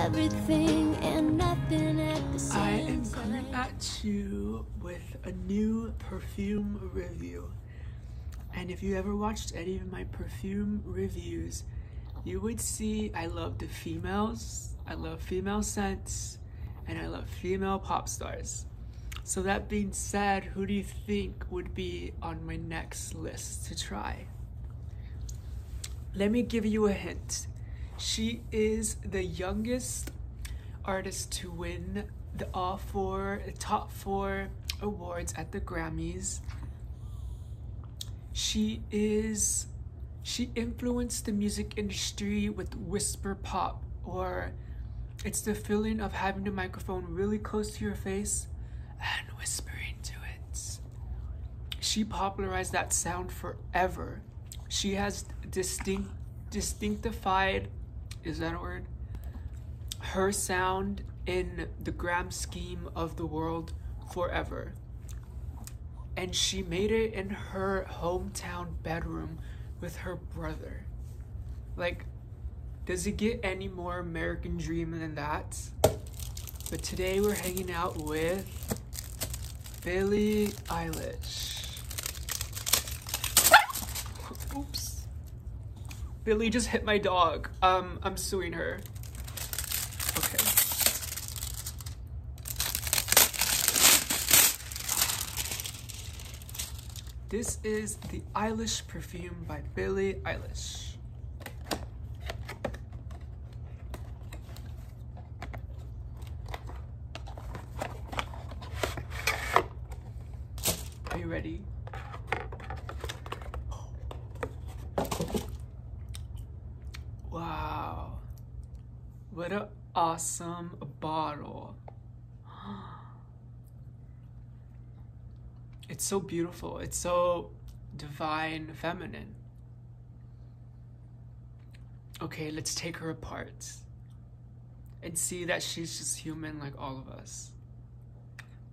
everything and nothing at the same I am time. coming at you with a new perfume review. And if you ever watched any of my perfume reviews, you would see I love the females, I love female scents, and I love female pop stars. So that being said, who do you think would be on my next list to try? Let me give you a hint. She is the youngest artist to win the top four awards at the Grammys. She influenced the music industry with whisper pop, or it's the feeling of having the microphone really close to your face and whispering to it. She popularized that sound forever. She has distinctified, is that a word? Her sound in the grand scheme of the world forever. And she made it in her hometown bedroom with her brother. Like, does it get any more American dream than that? But today we're hanging out with Billie Eilish. Oops. Billie just hit my dog. I'm suing her. Okay. This is the Eilish perfume by Billie Eilish. Are you ready? Wow. What an awesome bottle. It's so beautiful. It's so divine, feminine. Okay, let's take her apart and see that she's just human like all of us.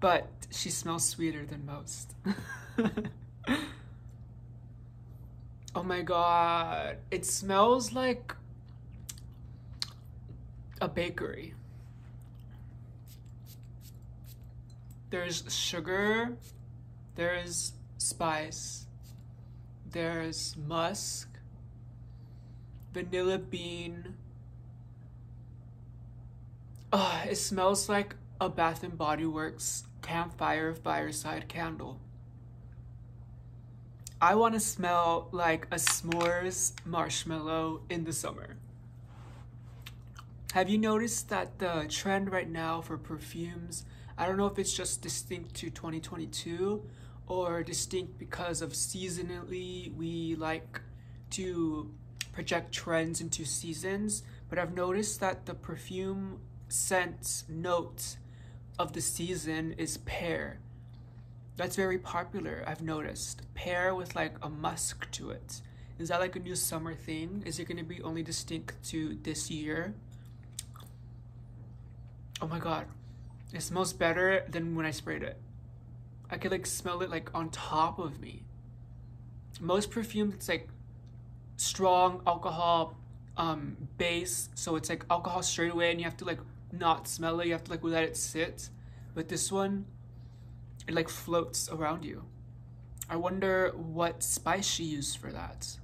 But she smells sweeter than most. Oh my god. It smells like a bakery. There's sugar. There's spice, there's musk, vanilla bean. It smells like a Bath and Body Works campfire fireside candle. I want to smell like a s'mores marshmallow in the summer. Have you noticed that the trend right now for perfumes, I don't know if it's just distinct to 2022 or distinct because of seasonally we like to project trends into seasons, but I've noticed that the perfume scent note of the season is pear. That's very popular, I've noticed. Pear with like a musk to it. Is that like a new summer thing? Is it going to be only distinct to this year? Oh my god. It smells better than when I sprayed it. I could like smell it like on top of me. Most perfumes, it's like strong alcohol base, so it's like alcohol straight away and you have to like not smell it, you have to like let it sit. But this one, it like floats around you. I wonder what spice she used for that.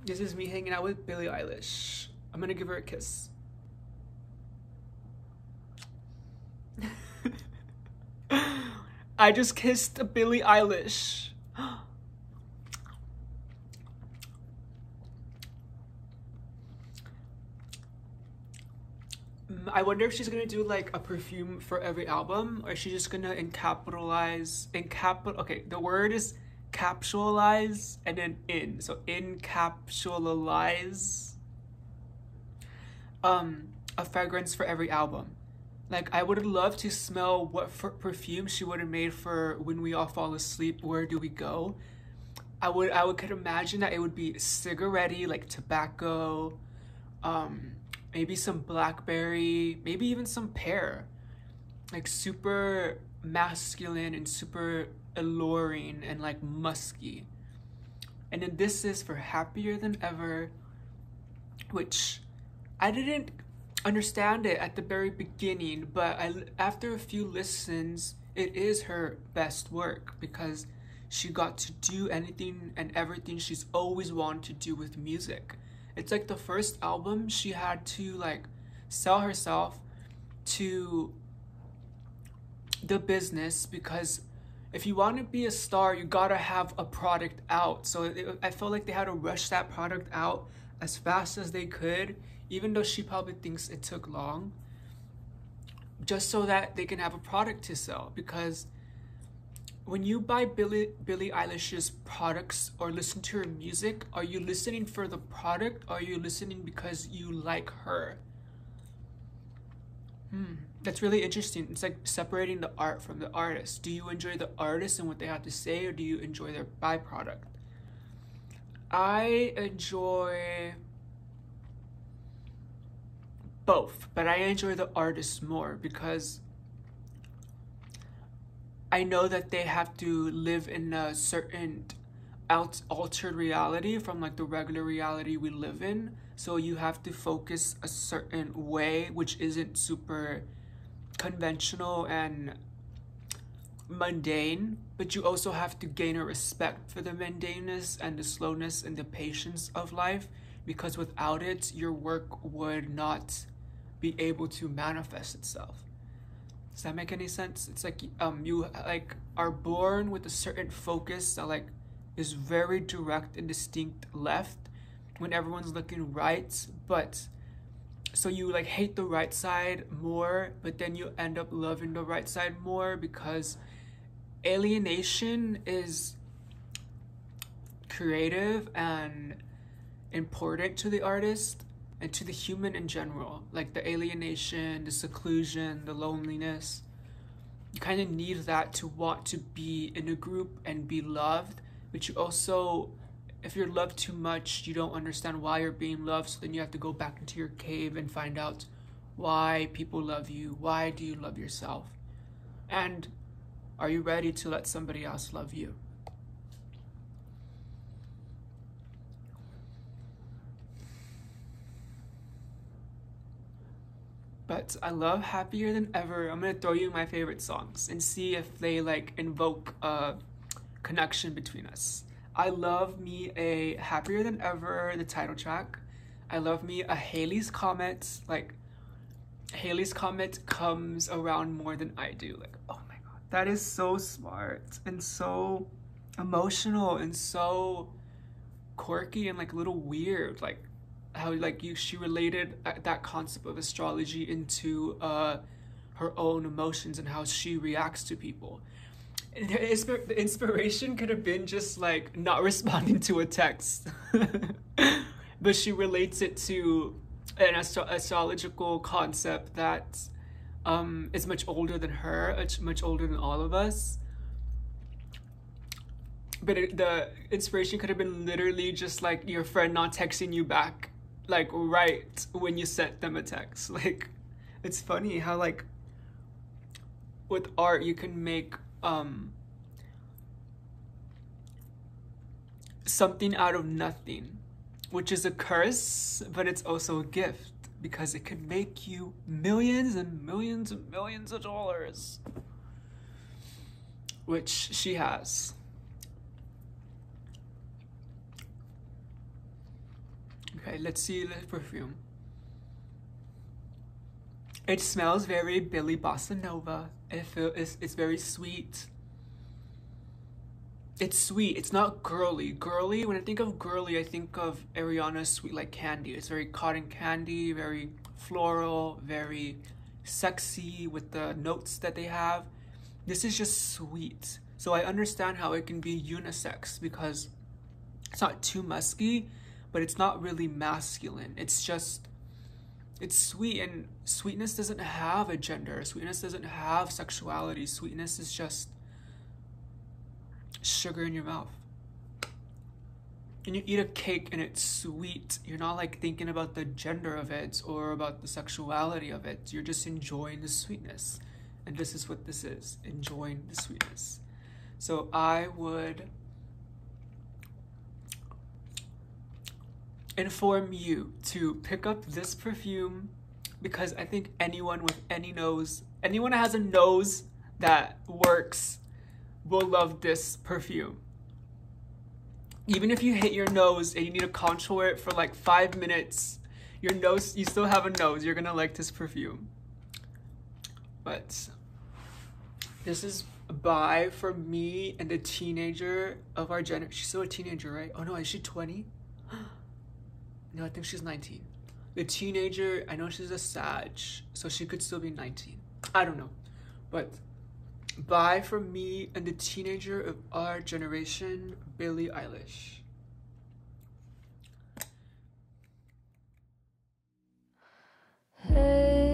This is me hanging out with Billie Eilish. I'm gonna give her a kiss. I just kissed Billie Eilish. I wonder if she's gonna do like a perfume for every album, or is she just gonna okay, the word is capsulize and then so encapsulize a fragrance for every album. Like, I would love to smell what perfume she would have made for When We All Fall Asleep, Where Do We Go? I could imagine that it would be cigarette-y, like tobacco, maybe some blackberry, maybe even some pear. Like super masculine and super alluring and like musky. And then this is for Happier Than Ever, which I didn't understand it at the very beginning, but after a few listens, it is her best work because she got to do anything and everything she's always wanted to do with music. It's like the first album she had to like sell herself to the business, because if you want to be a star, you gotta have a product out. So I felt like they had to rush that product out as fast as they could, even though she probably thinks it took long, just so that they can have a product to sell. Because when you buy Billie Eilish's products or listen to her music, are you listening for the product, or are you listening because you like her? That's really interesting. It's like separating the art from the artist. Do you enjoy the artist and what they have to say, or do you enjoy their byproduct? I enjoy both, but I enjoy the artist more because I know that they have to live in a certain altered reality from like the regular reality we live in. So you have to focus a certain way, which isn't super conventional and mundane, but you also have to gain a respect for the mundaneness and the slowness and the patience of life, because without it, your work would not be able to manifest itself. Does that make any sense? It's like you like are born with a certain focus that like is very direct and distinct left when everyone's looking right, but so you like hate the right side more, but then you end up loving the right side more, because alienation is creative and important to the artist and to the human in general. Like the alienation, the seclusion, the loneliness. You kind of need that to want to be in a group and be loved, but you also, if you're loved too much, you don't understand why you're being loved, so then you have to go back into your cave and find out why people love you. Why do you love yourself? And are you ready to let somebody else love you? But I love Happier Than Ever. I'm gonna throw you my favorite songs and see if they like invoke a connection between us. I love me a Happier Than Ever, the title track. I love me a Halley's Comet. Like, Halley's Comet comes around more than I do. Like, oh my god, that is so smart and so emotional and so quirky and like a little weird. Like how like she related that concept of astrology into her own emotions and how she reacts to people. The inspiration could have been just like not responding to a text, but she relates it to an astrological concept that is much older than her, much older than all of us. But the inspiration could have been literally just like your friend not texting you back, like right when you sent them a text. Like, it's funny how like with art you can make something out of nothing, which is a curse, but it's also a gift because it can make you millions and millions and millions of dollars, which she has. Okay, let's see the perfume. It smells very Billy Bossa Nova. It's very sweet. It's sweet. It's not girly. Girly, when I think of girly, I think of Ariana's Sweet Like Candy. It's very cotton candy, very floral, very sexy with the notes that they have. This is just sweet. So I understand how it can be unisex because it's not too musky, but it's not really masculine. It's just, it's sweet, and sweetness doesn't have a gender. Sweetness doesn't have sexuality. Sweetness is just sugar in your mouth. And you eat a cake and it's sweet. You're not like thinking about the gender of it or about the sexuality of it. You're just enjoying the sweetness. And this is what this is, enjoying the sweetness. So I would inform you to pick up this perfume because I think anyone with any nose, anyone that has a nose that works will love this perfume. Even if you hate your nose and you need to contour it for like 5 minutes, your nose, you still have a nose, you're gonna like this perfume. But this is by for me and the teenager of our generation. She's still a teenager, right? Oh no, is she 20? No, I think she's 19. The teenager, I know she's a Sag, so she could still be 19. I don't know. But by for me and the teenager of our generation, Billie Eilish. Hey.